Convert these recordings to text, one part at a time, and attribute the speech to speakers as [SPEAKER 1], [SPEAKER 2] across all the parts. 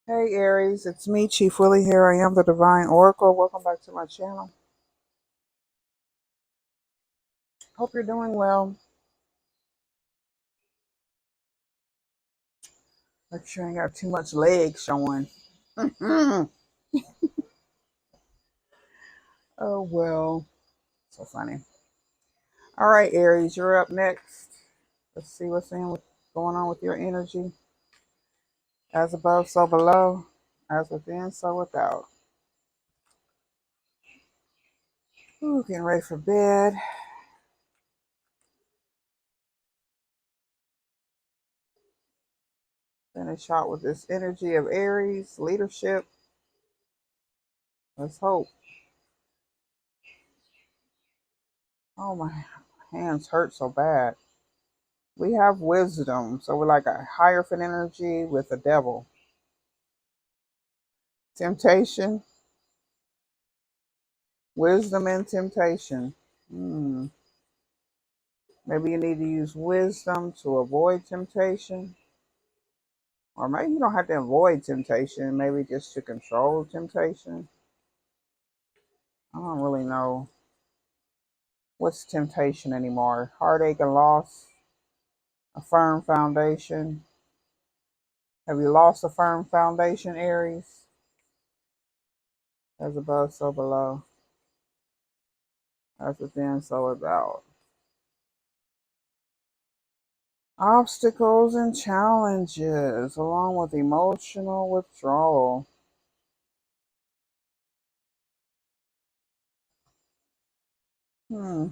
[SPEAKER 1] Hey Aries, it's me, Chief Willie here. I am the Divine Oracle. Welcome back to my channel. Hope you're doing well. Make sure I ain't got too much leg showing. Oh well. So funny. All right, Aries, you're up next. Let's see what's going on with your energy. As above, so below. As within, so without. Ooh, getting ready for bed. Finish out with this energy of Aries, leadership. Let's hope. Oh, my hands hurt so bad. We have wisdom. So we're like a hierophant energy with a devil. Temptation, wisdom and temptation. Hmm. Maybe you need to use wisdom to avoid temptation. Or maybe you don't have to avoid temptation, maybe just to control temptation. I don't really know what's temptation anymore. Heartache and loss, a firm foundation. Have you lost a firm foundation, Aries? As above, so below. As within, so without. Obstacles and challenges, along with emotional withdrawal. Hmm.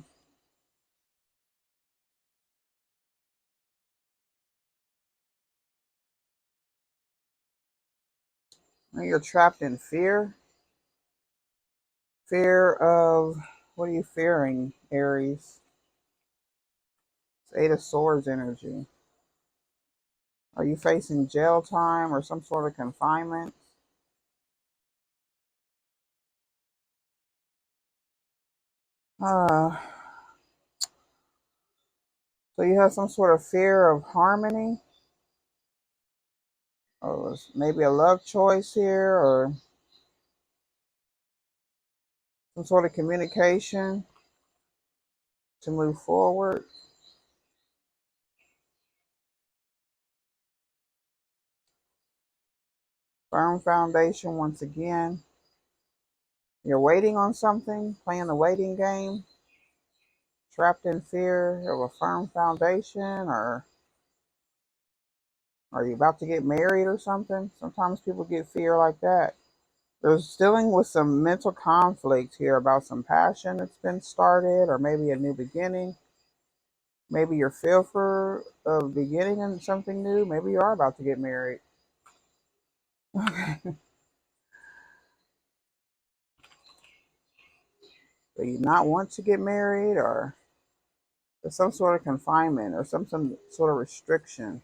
[SPEAKER 1] You're trapped in fear. Fear of, what are you fearing, Aries? It's Eight of Swords energy. Are you facing jail time or some sort of confinement? Uh, so you have some sort of fear of harmony, or maybe a love choice here, or some sort of communication to move forward. Firm foundation once again. You're waiting on something, playing the waiting game, trapped in fear of a firm foundation, or are you about to get married or something? Sometimes people get fear like that. There's dealing with some mental conflict here about some passion that's been started, or maybe a new beginning. Maybe you're fearful of beginning in something new. Maybe you are about to get married. Okay. Do you not want to get married, or there's some sort of confinement or some sort of restriction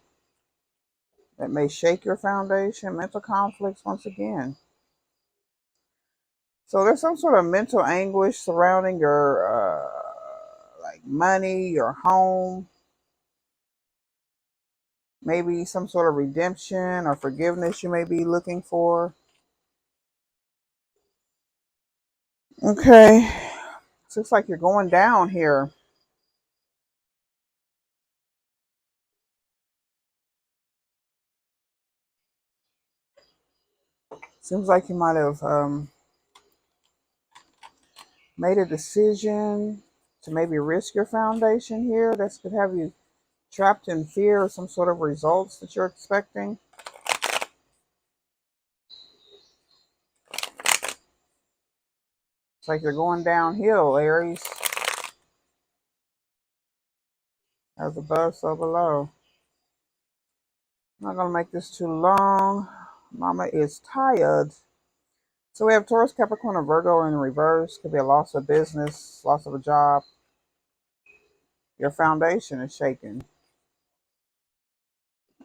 [SPEAKER 1] that may shake your foundation? Mental conflicts once again. So there's some sort of mental anguish surrounding your like money, your home, maybe some sort of redemption or forgiveness you may be looking for. Okay. So looks like you're going down here. Seems like you might have made a decision to maybe risk your foundation here. That could have you trapped in fear of some sort of results that you're expecting. It's like you're going downhill, Aries. As above, so below. I'm not going to make this too long. Mama is tired. So we have Taurus, Capricorn, and Virgo in reverse. Could be a loss of business, loss of a job. Your foundation is shaken.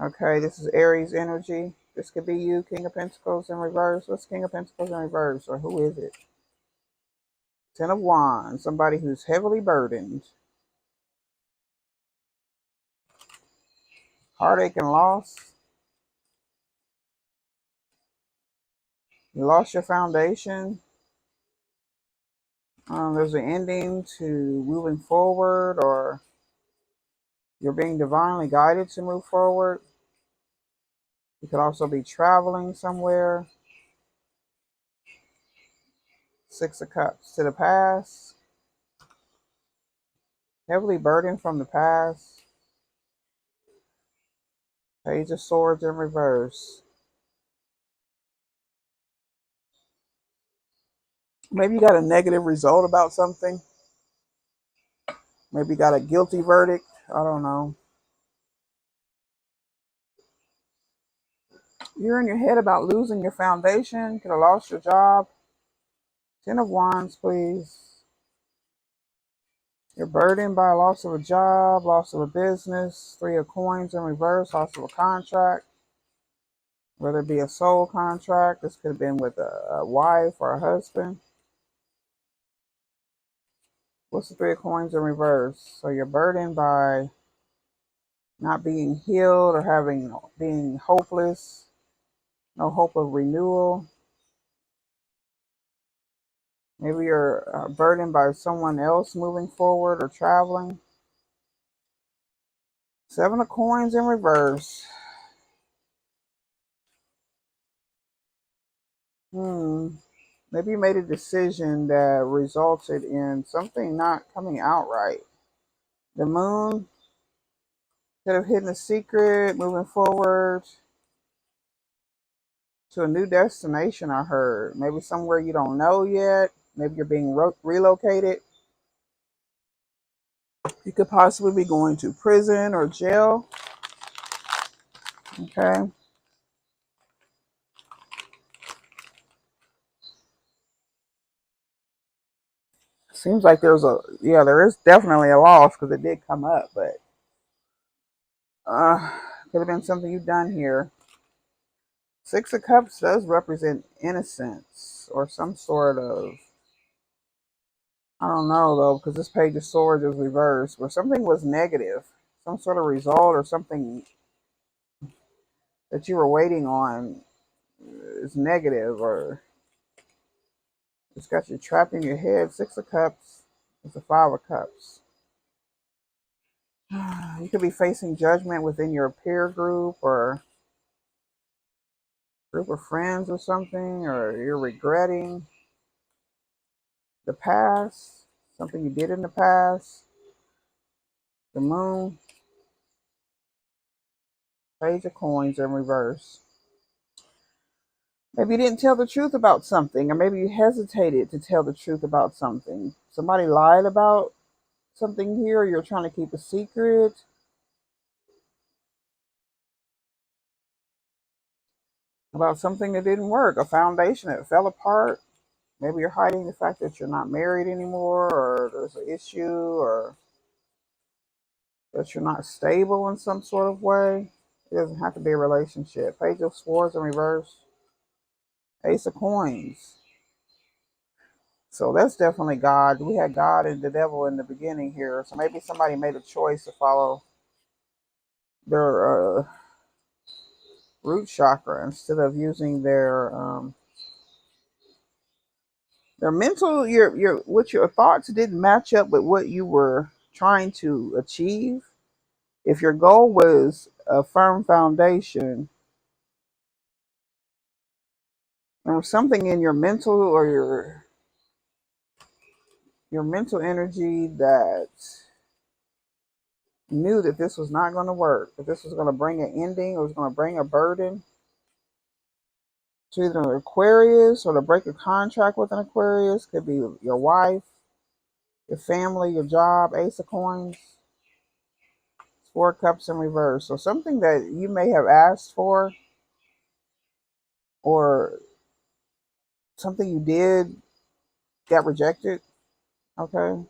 [SPEAKER 1] Okay, this is Aries energy. This could be you, King of Pentacles in reverse. What's King of Pentacles in reverse? Or who is it? Ten of Wands. Somebody who's heavily burdened. Heartache and loss. You lost your foundation. There's an ending to moving forward, or you're being divinely guided to move forward. You could also be traveling somewhere. Six of Cups to the past. Heavily burdened from the past. Page of Swords in reverse. Maybe you got a negative result about something. Maybe you got a guilty verdict. I don't know. You're in your head about losing your foundation. Could have lost your job. Ten of Wands, please. You're burdened by a loss of a job, loss of a business. Three of Coins in reverse, loss of a contract. Whether it be a soul contract, this could have been with a wife or a husband. What's the Three of Coins in reverse? So you're burdened by not being healed or being hopeless, no hope of renewal. Maybe you're burdened by someone else moving forward or traveling. Seven of Coins in reverse. Maybe you made a decision that resulted in something not coming out right. The Moon could have hidden a secret, moving forward to a new destination, I heard. Maybe somewhere you don't know yet. Maybe you're being relocated. You could possibly be going to prison or jail. Okay. Seems like there is definitely a loss because it did come up, but could have been something you've done here. Six of Cups does represent innocence or some sort of, I don't know though, because this Page of Swords is reversed, where something was negative, some sort of result or something that you were waiting on is negative, or it's got you trapped in your head. Six of Cups is the Five of Cups. You could be facing judgment within your peer group or group of friends or something, or you're regretting the past, something you did in the past. The Moon, Page of Coins in reverse. Maybe you didn't tell the truth about something, or maybe you hesitated to tell the truth about something. Somebody lied about something here, or you're trying to keep a secret. About something that didn't work, a foundation that fell apart. Maybe you're hiding the fact that you're not married anymore, or there's an issue, or that you're not stable in some sort of way. It doesn't have to be a relationship. Page of Swords in reverse. Ace of Coins. So that's definitely God. We had God and the devil in the beginning here. So maybe somebody made a choice to follow their root chakra instead of using their mental. Your what your thoughts didn't match up with what you were trying to achieve. If your goal was a firm foundation, there was something in your mental or your mental energy that knew that this was not going to work, that this was going to bring an ending, it was going to bring a burden to either an Aquarius, or to break a contract with an Aquarius. Could be your wife, your family, your job. Ace of Coins, Four of Cups in reverse. So something that you may have asked for, or something you did got rejected. Okay.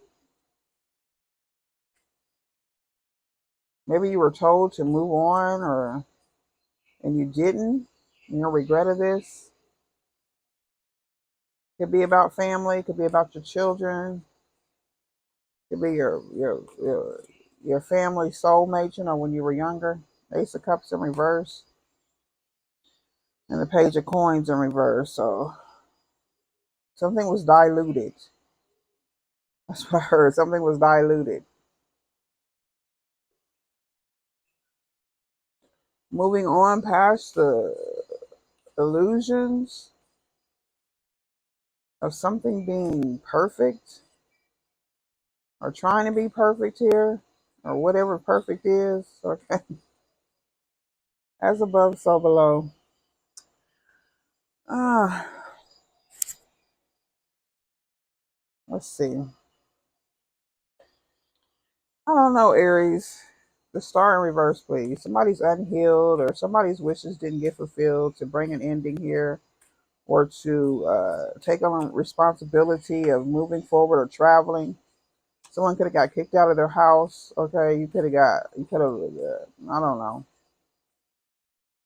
[SPEAKER 1] Maybe you were told to move on, or and you didn't. You regret of this. Could be about family. Could be about your children. Could be your family soulmate. When you were younger. Ace of Cups in reverse. And the Page of Coins in reverse. So something was diluted. That's what I heard. Something was diluted. Moving on past the illusions of something being perfect or trying to be perfect here or whatever perfect is. Okay. As above, so below. Ah, let's see. I don't know, Aries. The star in reverse, please. Somebody's unhealed or somebody's wishes didn't get fulfilled to bring an ending here or to take on responsibility of moving forward or traveling. Someone could have got kicked out of their house. Okay, you could have, I don't know,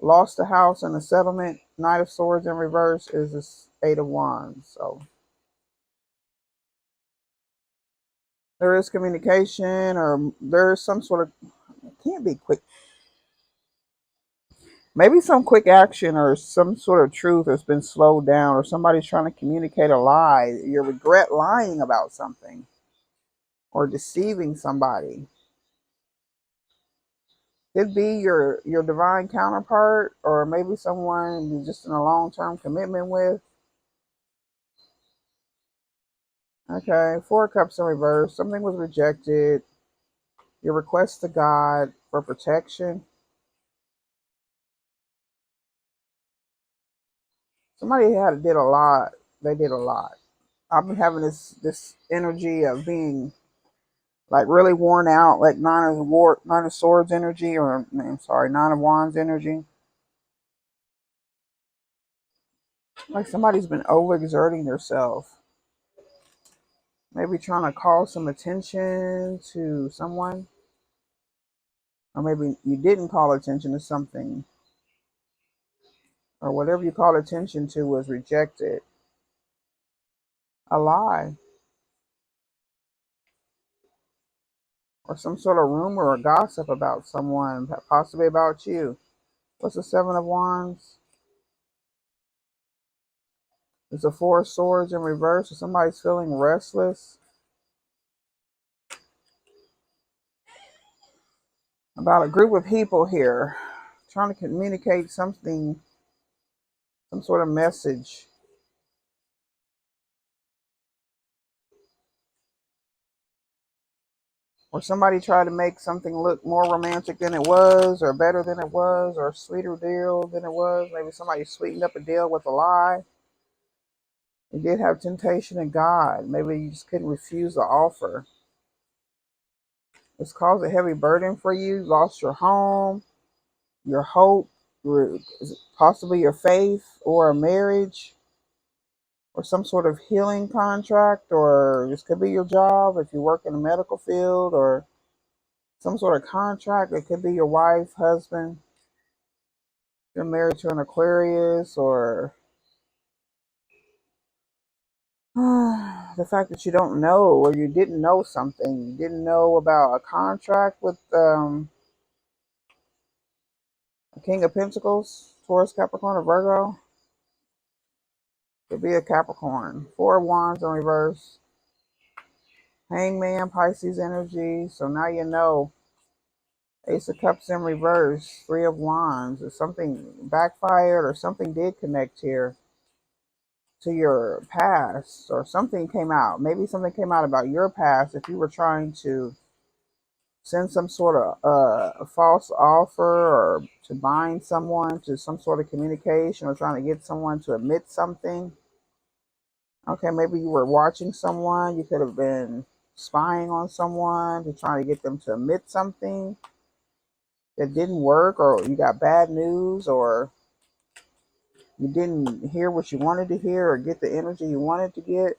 [SPEAKER 1] lost the house in the settlement. Knight of Swords in reverse is the Eight of Wands. So there is communication or there is some sort of, it can't be quick. Maybe some quick action or some sort of truth has been slowed down or somebody's trying to communicate a lie. You regret lying about something or deceiving somebody. Could be your divine counterpart or maybe someone you're just in a long-term commitment with. Okay, Four of Cups in reverse. Something was rejected. Your request to God for protection. Somebody did a lot. They did a lot. I've been having this energy of being like really worn out, like Nine of Swords energy, or I'm sorry, Nine of Wands energy. Like somebody's been overexerting themselves. Maybe trying to call some attention to someone. Or maybe you didn't call attention to something. Or whatever you called attention to was rejected. A lie. Or some sort of rumor or gossip about someone, possibly about you. What's the Seven of Wands? There's a Four of Swords in reverse. So somebody's feeling restless about a group of people here trying to communicate something, some sort of message. Or somebody tried to make something look more romantic than it was, or better than it was, or a sweeter deal than it was. Maybe somebody sweetened up a deal with a lie. You did have temptation in God. Maybe you just couldn't refuse the offer. It's caused a heavy burden for you. You lost your home, your hope, possibly your faith, or a marriage, or some sort of healing contract, or this could be your job if you work in the medical field, or some sort of contract. It could be your wife, husband. You're married to an Aquarius, or the fact that you don't know or you didn't know something. You didn't know about a contract with a King of Pentacles, Taurus, Capricorn, or Virgo. Could be a Capricorn. Four of Wands in reverse. Hangman, Pisces energy. So now you know. Ace of Cups in reverse. Three of Wands. If something backfired or something did connect here to your past or something came out. Maybe something came out about your past if you were trying to send some sort of false offer or to bind someone to some sort of communication or trying to get someone to admit something. Okay, maybe you were watching someone. You could have been spying on someone to try to get them to admit something that didn't work, or you got bad news, or you didn't hear what you wanted to hear or get the energy you wanted to get.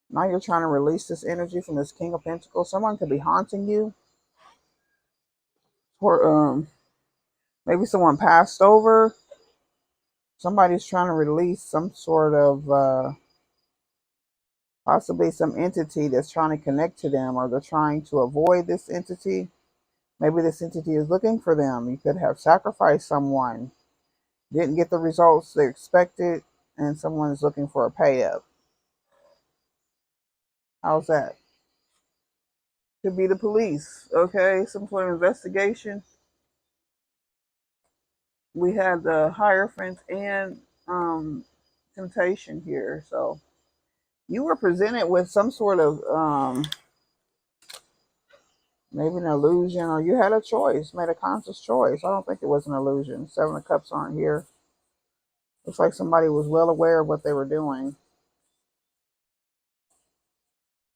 [SPEAKER 1] Now you're trying to release this energy from this King of Pentacles. Someone could be haunting you, or maybe someone passed over. Somebody's trying to release some sort of possibly some entity that's trying to connect to them, or they're trying to avoid this entity. Maybe this entity is looking for them. You could have sacrificed someone. didn't get the results they expected, and someone is looking for a pay up. How's that? Could be the police, okay? Some sort of investigation. We had the Hierophant and Temptation here. So you were presented with some sort of maybe an illusion, or you had a choice, made a conscious choice. I don't think it was an illusion. Seven of Cups aren't here. Looks like somebody was well aware of what they were doing.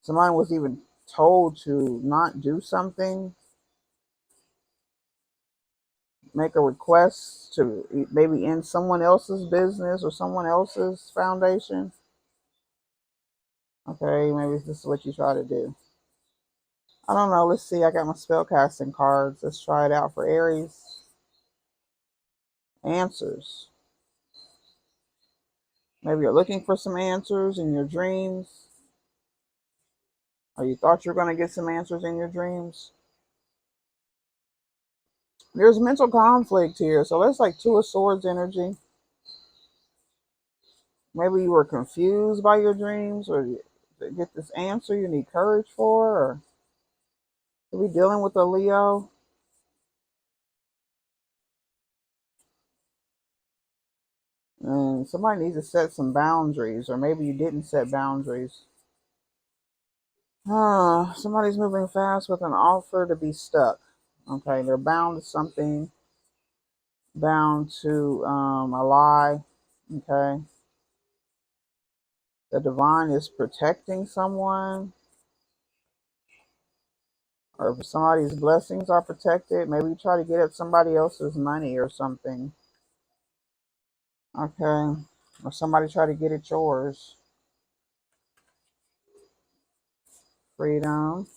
[SPEAKER 1] Somebody was even told to not do something, make a request to maybe end someone else's business or someone else's foundation. Okay, maybe this is what you try to do. I don't know. Let's see. I got my spell casting cards. Let's try it out for Aries. Answers. Maybe you're looking for some answers in your dreams, or you thought you were going to get some answers in your dreams. There's mental conflict here. So that's like Two of Swords energy. Maybe you were confused by your dreams, or to get this answer you need courage for, or are we dealing with a Leo? And somebody needs to set some boundaries, or maybe you didn't set boundaries. Somebody's moving fast with an offer to be stuck. Okay, they're bound to something, bound to a lie. Okay, the divine is protecting someone, or if somebody's blessings are protected. Maybe you try to get at somebody else's money or something. Okay, or somebody try to get at yours. Freedom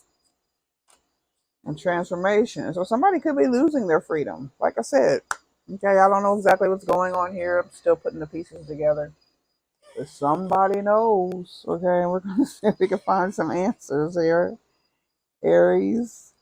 [SPEAKER 1] and transformation. So somebody could be losing their freedom. Like I said, okay, I don't know exactly what's going on here. I'm still putting the pieces together. But somebody knows. Okay, we're going to see if we can find some answers here. Aries.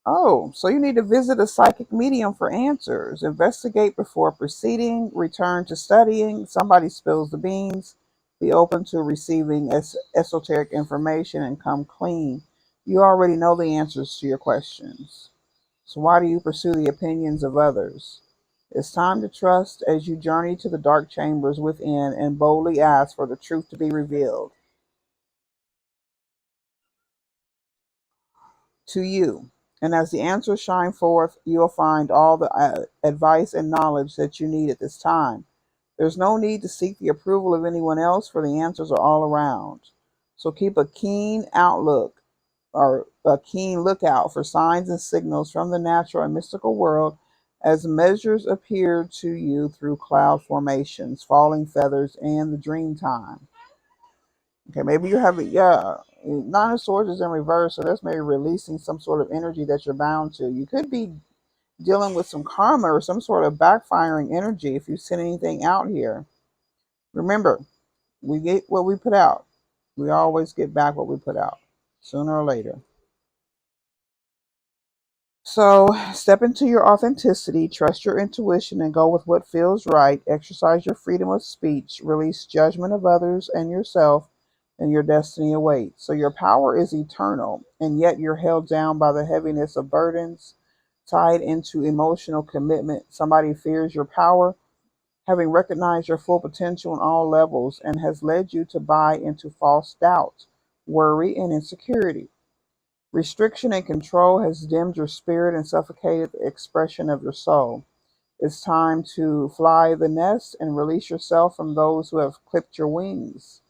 [SPEAKER 1] Oh, so you need to visit a psychic medium for answers. Investigate before proceeding. Return to studying. Somebody spills the beans. Be open to receiving esoteric information and come clean. You already know the answers to your questions. So why do you pursue the opinions of others? It's time to trust as you journey to the dark chambers within and boldly ask for the truth to be revealed to you. And as the answers shine forth, you'll find all the advice and knowledge that you need at this time. There's no need to seek the approval of anyone else, for the answers are all around. So keep a keen outlook, or a keen lookout for signs and signals from the natural and mystical world as measures appear to you through cloud formations, falling feathers, and the dream time. Okay, maybe you have Nine of Swords is in reverse, so that's maybe releasing some sort of energy that you're bound to. You could be dealing with some karma or some sort of backfiring energy if you send anything out here. Remember, we get what we put out. We always get back what we put out, sooner or later. So step into your authenticity, trust your intuition, and go with what feels right. Exercise your freedom of speech, release judgment of others and yourself, and your destiny awaits. So your power is eternal, and yet you're held down by the heaviness of burdens tied into emotional commitment. Somebody fears your power, having recognized your full potential on all levels, and has led you to buy into false doubt, worry, and insecurity. Restriction and control has dimmed your spirit and suffocated the expression of your soul. It's time to fly the nest and release yourself from those who have clipped your wings.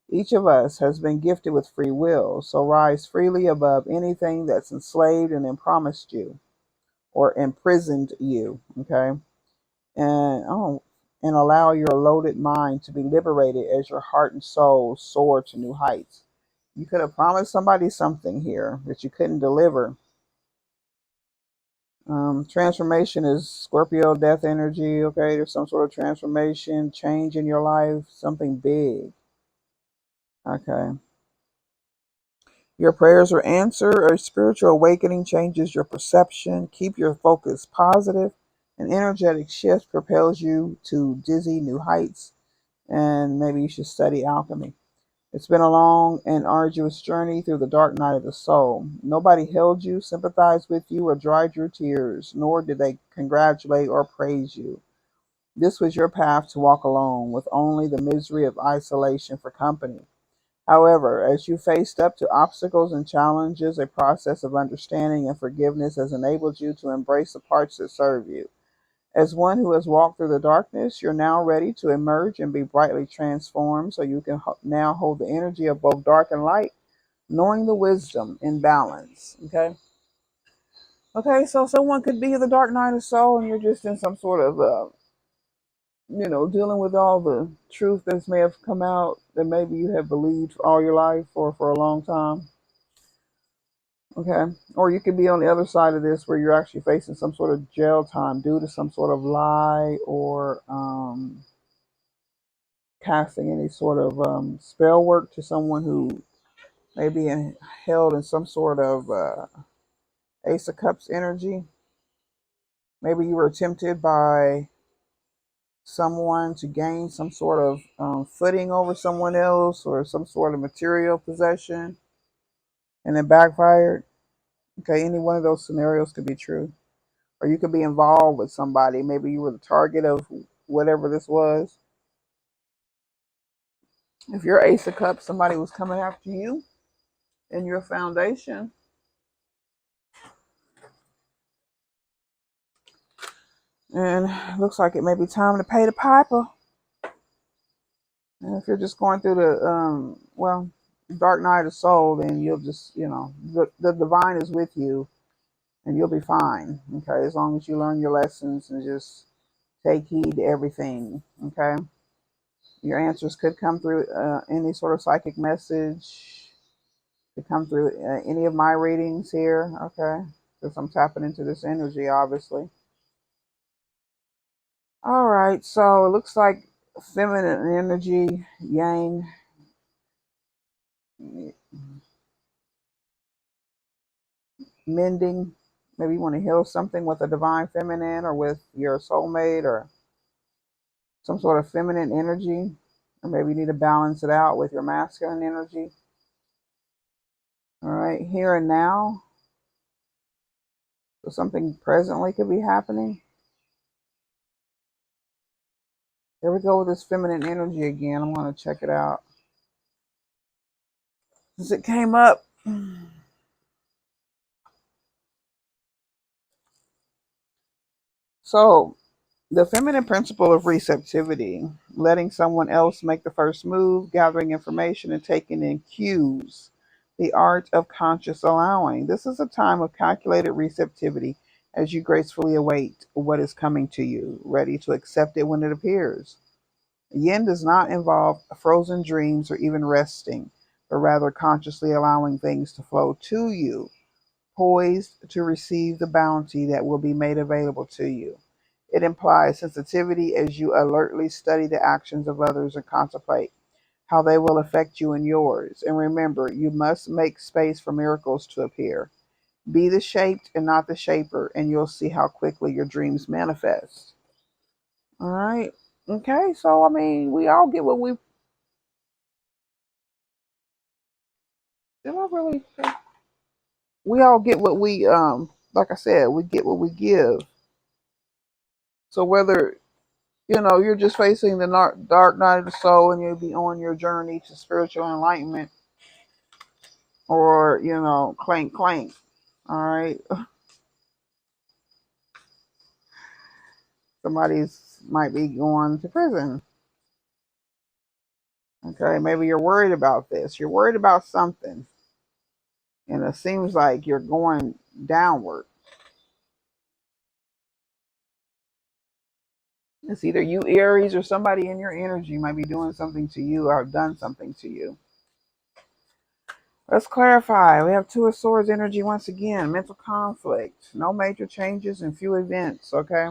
[SPEAKER 1] Each of us has been gifted with free will, so rise freely above anything that's enslaved and promised you or imprisoned you. Okay, and and allow your loaded mind to be liberated as your heart and soul soar to new heights. You could have promised somebody something here that you couldn't deliver. Transformation is Scorpio death energy. Okay, there's some sort of transformation, change in your life, something big. Okay, Your prayers are answered. A spiritual awakening changes your perception. Keep your focus positive. An energetic shift propels you to dizzy new heights, and maybe you should study alchemy. It's been a long and arduous journey through the dark night of the soul. Nobody held you, sympathized with you, or dried your tears, nor did they congratulate or praise you. This was your path to walk alone, with only the misery of isolation for company. However, as you faced up to obstacles and challenges, a process of understanding and forgiveness has enabled you to embrace the parts that serve you. As one who has walked through the darkness, you're now ready to emerge and be brightly transformed so you can now hold the energy of both dark and light, knowing the wisdom in balance. Okay? Okay, so someone could be the dark night of soul and you're just in some sort of, dealing with all the truth that may have come out that maybe you have believed all your life or for a long time. Okay. Or you could be on the other side of this where you're actually facing some sort of jail time due to some sort of lie or casting any sort of spell work to someone who may be held in some sort of Ace of Cups energy. Maybe you were tempted by someone to gain some sort of footing over someone else or some sort of material possession and it backfired. Okay, any one of those scenarios could be true. Or you could be involved with somebody. Maybe you were the target of whatever this was. If you're Ace of Cups, somebody was coming after you and your foundation. And it looks like it may be time to pay the piper. And if you're just going through the, dark night of soul, then you'll just, the divine is with you and you'll be fine. Okay. As long as you learn your lessons and just take heed to everything. Okay. Your answers could come through any sort of psychic message, could come through any of my readings here. Okay. Because I'm tapping into this energy, obviously. All right. So it looks like feminine energy, yang, mending. Maybe you want to heal something with a divine feminine or with your soulmate or some sort of feminine energy. Or maybe you need to balance it out with your masculine energy. All right. Here and now. So something presently could be happening. Here we go with this feminine energy again. I'm going to check it out. Since it came up, so the feminine principle of receptivity, letting someone else make the first move, gathering information and taking in cues, the art of conscious allowing. This is a time of calculated receptivity as you gracefully await what is coming to you, ready to accept it when it appears. Yin does not involve frozen dreams or even resting, but rather consciously allowing things to flow to you, poised to receive the bounty that will be made available to you. It implies sensitivity as you alertly study the actions of others and contemplate how they will affect you and yours. And remember, you must make space for miracles to appear. Be the shaped and not the shaper, and you'll see how quickly your dreams manifest. All right. Okay. So, I mean, we all get what we. Did I really? We all get what we. Like I said, we get what we give. So whether you're just facing the dark night of the soul and you'll be on your journey to spiritual enlightenment, or clank clank. All right, somebody's might be going to prison. Okay, maybe you're worried about this. You're worried about something, and it seems like you're going downward. It's either you, Aries, or somebody in your energy might be doing something to you or have done something to you. Let's clarify. We have Two of Swords energy once again. Mental conflict. No major changes and few events, okay?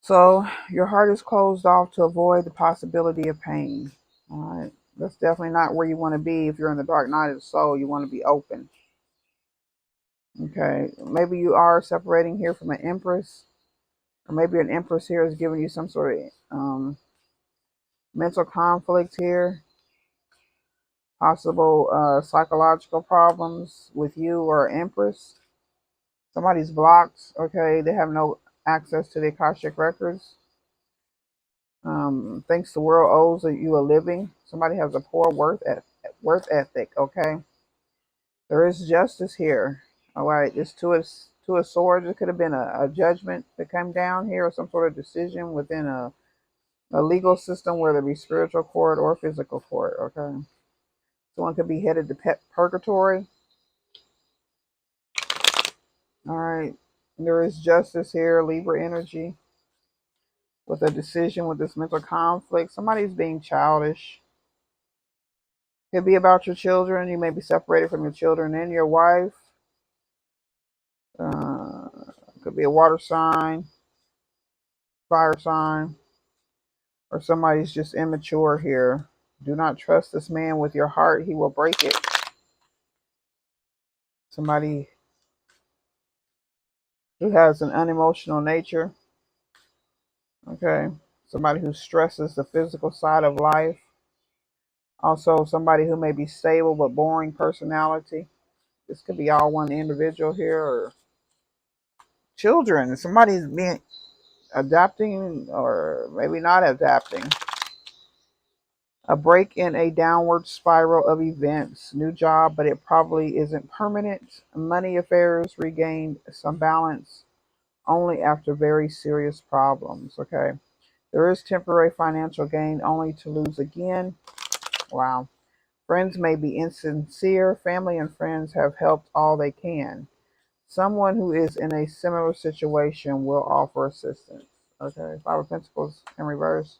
[SPEAKER 1] So your heart is closed off to avoid the possibility of pain. All right. That's definitely not where you want to be. If you're in the dark night of the soul, you want to be open. Okay, maybe you are separating here from an empress, or maybe an empress here is giving you some sort of mental conflict here, possible psychological problems with you or empress. Somebody's blocked. Okay, they have no access to the Akashic records. Thinks the world owes you a living. Somebody has a poor worth ethic. Okay, there is justice here. All right, it's two of swords. It could have been a judgment that came down here, or some sort of decision within a legal system, whether it be spiritual court or physical court. Okay, someone could be headed to purgatory. All right, there is justice here, Libra energy, with a decision with this mental conflict. Somebody's being childish. Could be about your children. You may be separated from your children and your wife. Uh, could be a water sign, fire sign, or somebody's just immature here. Do not trust this man with your heart. He will break it. Somebody who has an unemotional nature. Okay. Somebody who stresses the physical side of life. Also, somebody who may be stable but boring personality. This could be all one individual here, or children. Somebody's being adapting, or maybe not adapting. A break in a downward spiral of events. New job, but it probably isn't permanent. Money affairs regained some balance only after very serious problems. Okay. There is temporary financial gain only to lose again. Wow. Friends may be insincere. Family and friends have helped all they can. Someone who is in a similar situation will offer assistance. Okay. Five of Pentacles in reverse.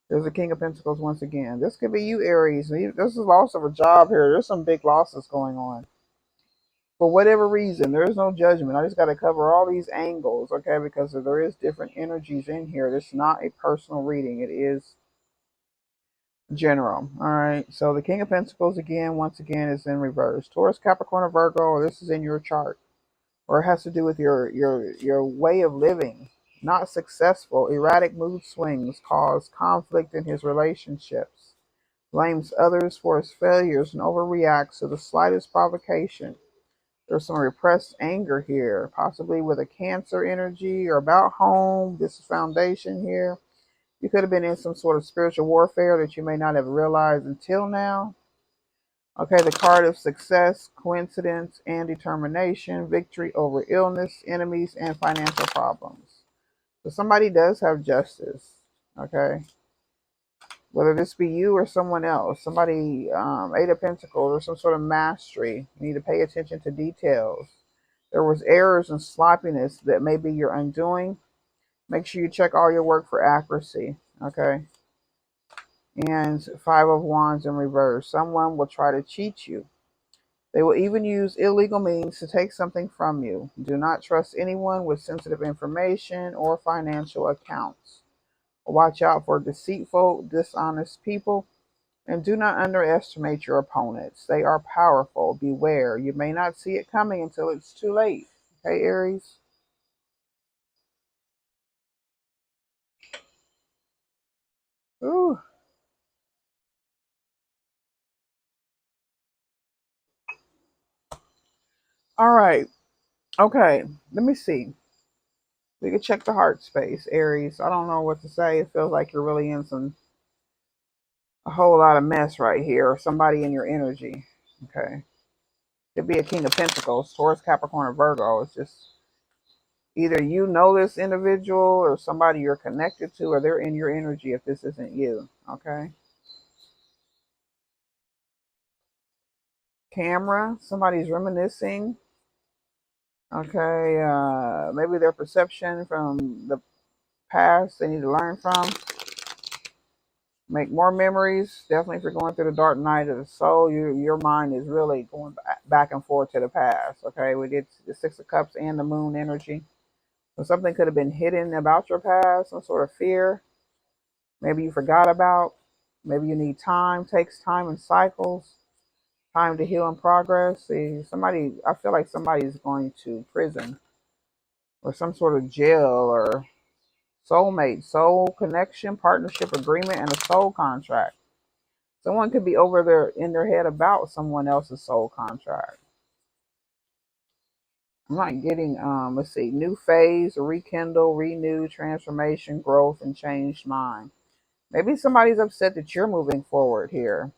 [SPEAKER 1] There's a King of Pentacles once again. This could be you, Aries. This is loss of a job here. There's some big losses going on. For whatever reason, there is no judgment. I just got to cover all these angles, okay, because there is different energies in here. This is not a personal reading. It is general. All right. So the King of Pentacles again, once again, is in reverse. Taurus, Capricorn, or Virgo. This is in your chart, or it has to do with your way of living. Not successful. Erratic mood swings cause conflict in his relationships. Blames others for his failures and overreacts to the slightest provocation. There's some repressed anger here, possibly with a Cancer energy or about home. This is foundation here. You could have been in some sort of spiritual warfare that you may not have realized until now. Okay, the card of success, coincidence, and determination, victory over illness, enemies, and financial problems. So somebody does have justice. Okay, whether this be you or someone else, somebody, Eight of Pentacles, or some sort of mastery. You need to pay attention to details. There was errors and sloppiness that may be your undoing. Make sure you check all your work for accuracy. Okay. And Five of Wands in reverse. Someone will try to cheat you. They will even use illegal means to take something from you. Do not trust anyone with sensitive information or financial accounts. Watch out for deceitful, dishonest people, and do not underestimate your opponents. They are powerful. Beware. You may not see it coming until it's too late. Okay, Aries? Ooh. All right. Okay. Let me see. We could check the heart space, Aries. I don't know what to say. It feels like you're really in a whole lot of mess right here, or somebody in your energy. Okay. Could be a King of Pentacles, Taurus, Capricorn, or Virgo. It's just either you know this individual or somebody you're connected to, or they're in your energy if this isn't you. Okay. Camera, somebody's reminiscing. Okay. Maybe their perception from the past they need to learn from. Make more memories. Definitely, if you're going through the dark night of the soul, your mind is really going back and forth to the past. Okay, we did the Six of Cups and the Moon energy. So something could have been hidden about your past, some sort of fear. Maybe you forgot about. Maybe you need time, takes time and cycles, time to heal and progress. See, somebody, I feel like somebody's going to prison or some sort of jail or soulmate, soul connection, partnership agreement, and a soul contract. Someone could be over there in their head about someone else's soul contract. I'm not getting let's see, new phase, rekindle, renew, transformation, growth, and changed mind. Maybe somebody's upset that you're moving forward here.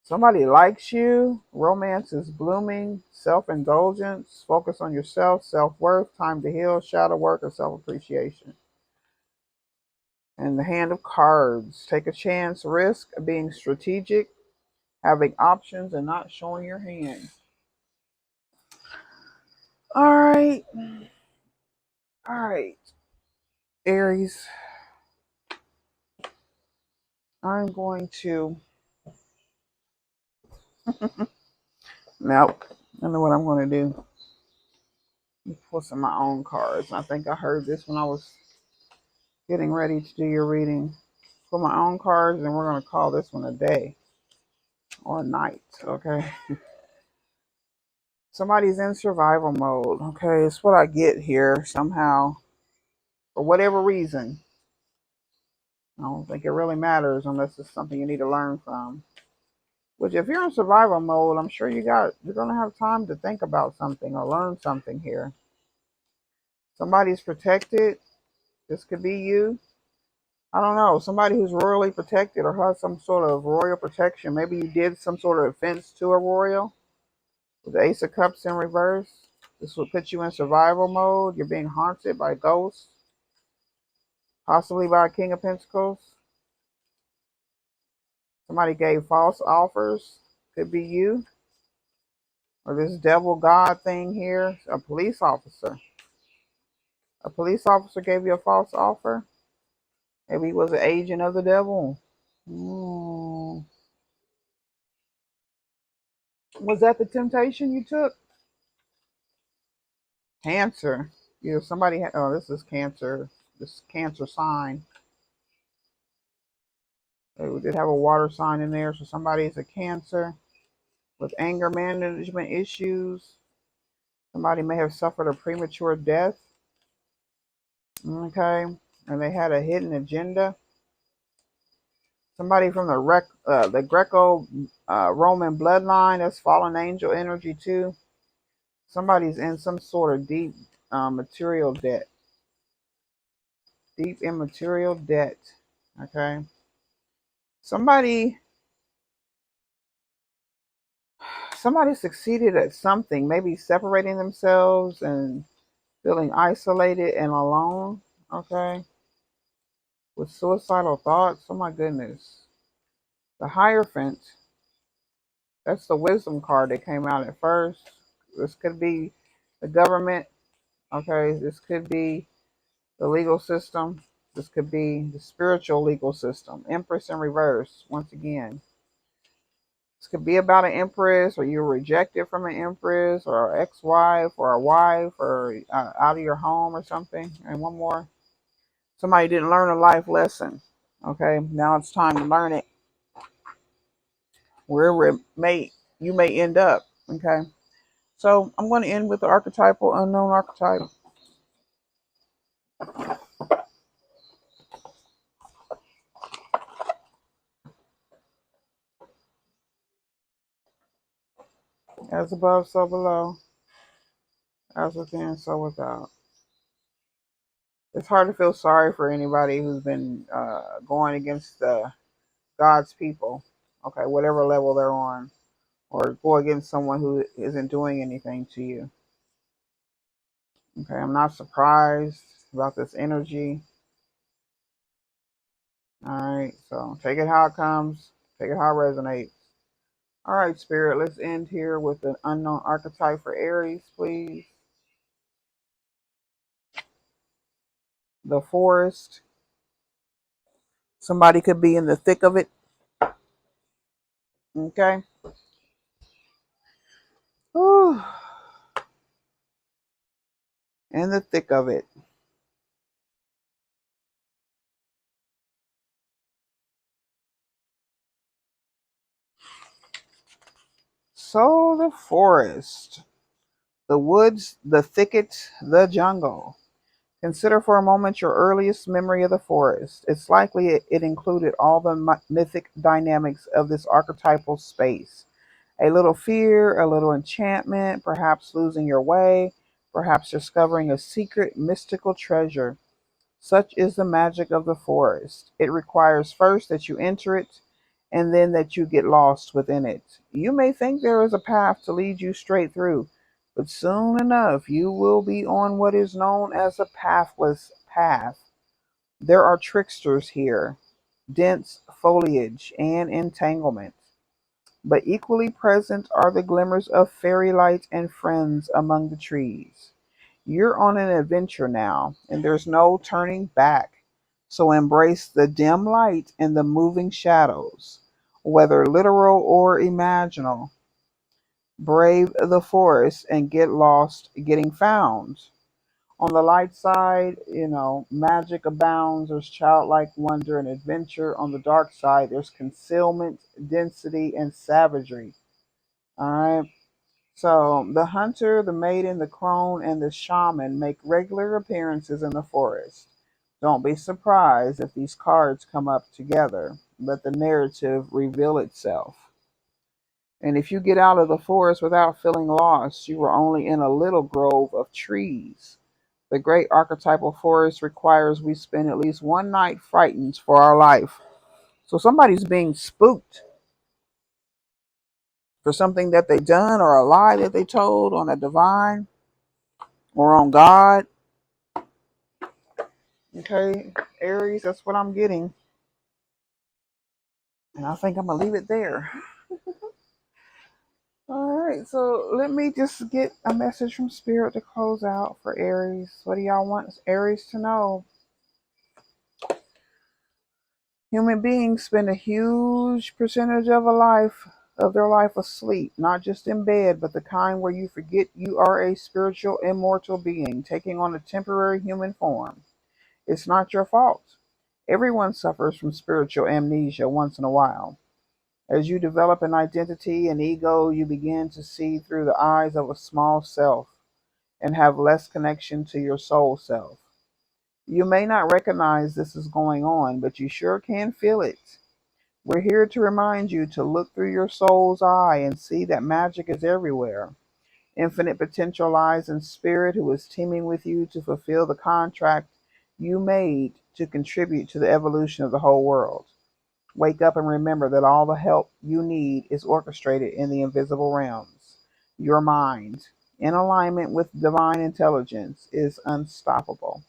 [SPEAKER 1] Somebody likes you, romance is blooming, self-indulgence, focus on yourself, self-worth, time to heal, shadow work, or self-appreciation. And the hand of cards. Take a chance, risk, being strategic, having options, and not showing your hand. All right. All right. Aries, I'm going to. Nope. I know what I'm going to do. Pull some of my own cards. I think I heard this when I was getting ready to do your reading. Pull my own cards, and we're going to call this one a day or a night. Okay. Somebody's in survival mode. Okay. It's what I get here somehow. For whatever reason. I don't think it really matters unless it's something you need to learn from. Which, if you're in survival mode, I'm sure you're gonna have time to think about something or learn something here. Somebody's protected. This could be you. I don't know. Somebody who's royally protected or has some sort of royal protection. Maybe you did some sort of offense to a royal. With the Ace of Cups in reverse, this will put you in survival mode. You're being haunted by ghosts, possibly by a King of Pentacles. Somebody gave false offers. Could be you. Or this devil God thing here. A police officer. A police officer gave you a false offer. Maybe he was an agent of the devil. Mm. Was that the temptation you took? Cancer. You know, somebody had, oh, this is Cancer. This Cancer sign. We did have a water sign in there, so somebody's a Cancer with anger management issues. Somebody may have suffered a premature death. Okay. And they had a hidden agenda. Somebody from the Greco-Roman bloodline. That's fallen angel energy too. Somebody's in some sort of deep material debt. Deep immaterial debt. Okay. Somebody succeeded at something, maybe separating themselves and feeling isolated and alone. Okay. With suicidal thoughts. Oh my goodness. The Hierophant. That's the wisdom card that came out at first. This could be the government. Okay. This could be the legal system. This could be the spiritual legal system. Empress in reverse, once again. This could be about an empress, or you're rejected from an empress, or an ex-wife, or a wife, or out of your home or something. And one more. Somebody didn't learn a life lesson. Okay, now it's time to learn it. Wherever you may end up. Okay, so I'm going to end with the archetypal unknown archetype. As above, so below. As within, so without. It's hard to feel sorry for anybody who's been going against God's people, okay, whatever level they're on, or go against someone who isn't doing anything to you. Okay, I'm not surprised about this energy. All right, so take it how it comes, take it how it resonates. All right, Spirit, let's end here with an unknown archetype for Aries, please. The forest. Somebody could be in the thick of it. Okay. Whew. In the thick of it. So the forest, the woods, the thicket, the jungle. Consider for a moment your earliest memory of the forest. It's likely it included all the mythic dynamics of this archetypal space. A little fear, a little enchantment, perhaps losing your way, perhaps discovering a secret mystical treasure. Such is the magic of the forest. It requires first that you enter it, and then that you get lost within it. You may think there is a path to lead you straight through, but soon enough you will be on what is known as a pathless path. There are tricksters here, dense foliage and entanglement, but equally present are the glimmers of fairy light and friends among the trees. You're on an adventure now, and there's no turning back. So embrace the dim light and the moving shadows, whether literal or imaginal. Brave the forest and get lost getting found. On the light side, magic abounds. There's childlike wonder and adventure. On the dark side, there's concealment, density, and savagery. All right. So the hunter, the maiden, the crone, and the shaman make regular appearances in the forest. Don't be surprised if these cards come up together. Let the narrative reveal itself. And if you get out of the forest without feeling lost, you are only in a little grove of trees. The great archetypal forest requires we spend at least one night frightened for our life. So somebody's being spooked for something that they done or a lie that they told on a divine or on God. Okay, Aries, that's what I'm getting. And I think I'm going to leave it there. All right, so let me just get a message from Spirit to close out for Aries. What do y'all want Aries to know? Human beings spend a huge percentage of their life asleep, not just in bed, but the kind where you forget you are a spiritual, immortal being taking on a temporary human form. It's not your fault. Everyone suffers from spiritual amnesia once in a while. As you develop an identity and ego, you begin to see through the eyes of a small self and have less connection to your soul self. You may not recognize this is going on, but you sure can feel it. We're here to remind you to look through your soul's eye and see that magic is everywhere. Infinite potential lies in spirit who is teaming with you to fulfill the contract you made to contribute to the evolution of the whole world. Wake up and remember that all the help you need is orchestrated in the invisible realms. Your mind, in alignment with divine intelligence, is unstoppable.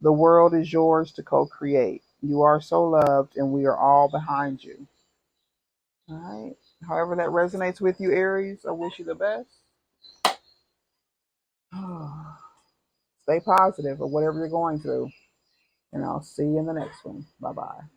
[SPEAKER 1] The world is yours to co create. You are so loved, and we are all behind you. All right. However, that resonates with you, Aries, I wish you the best. Stay positive of whatever you're going through, and I'll see you in the next one. Bye bye.